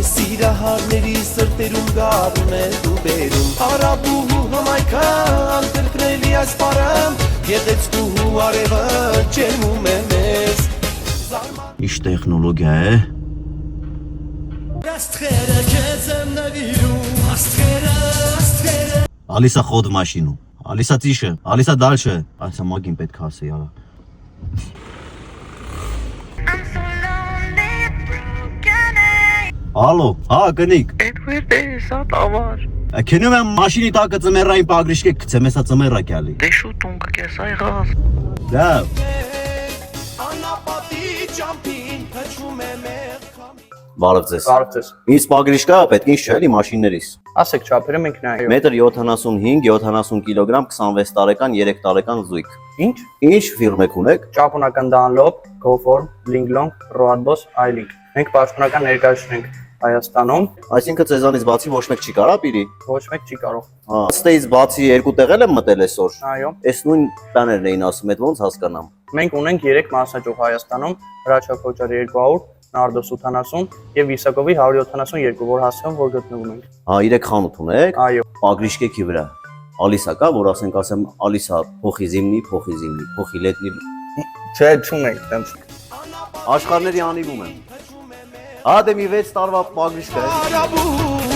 Սիրահարների սրտերում գարուն է դու բերում Արաբուհու համայնքը անկրկնելի այս պարամ Գեղեցկուհու արևը ջերմում է մեզ Ինչ տեխնոլոգիա է Աստղերը քեզ եմ նվիրում Աստղերը Ալիսա խոդ մաշինու Ալիսա ծիշը Ալիսա դալչը Այս մագին պետք է ասի ալա Ալո, հա գնիկ Էդվերդ է, սա տավար Քենում եմ մաշինի տակը ծմերային պագրիշկե կծեմ հեսա ծմերա կյալի Դե շուտ ունկը կես այղազ Դա Անապատի ճամփին հջում է մեր քամի Բարև ձեզ Բարև ձեզ։ Ինձ պագրիշկա պետք ինչ չէ էլի մաշիններիս Ասեք չափերը մենք նայենք։ Մետր 75-70 կիլոգրամ 26 տարեկան 3 տարեկան զույգ Ինչ։ Ինչ ֆիրմ եք ունեք Ճապոնական Dunlop, Goform, Linglong, Roadboss, Ailing։ Մենք պաշտոնական ներկայացում ենք Հայաստանում, Այսինքն ծեզանից բացի ոչ մեկ չի կարա պիրի ոչ մեկ չի կարող։ Հա Ստեից բացի երկու տեղել եմ մտել այսօր Այո։ Այս նույն բաներն էին ասում այդ ոնց հասկանամ Մենք ունենք 3 մասնաճյուղ Հայաստանում, Հրաչյա Քոչարի 200, Նարդոս 80 եւ Իսակովի 172, որ հասցեում որ գտնվում ենք։ Հա 3 խանութ ունեք Այո։ Պագրիշկեքի վրա Ալիսա կա որ ասեմ Ալիսա փոխի զիմնի փոխի լետնի Չէ, չունենք տենց։ Աշխարհների անիվում եմ Հա դե մի 6 տարվա պագրիշկ է Արաբուհու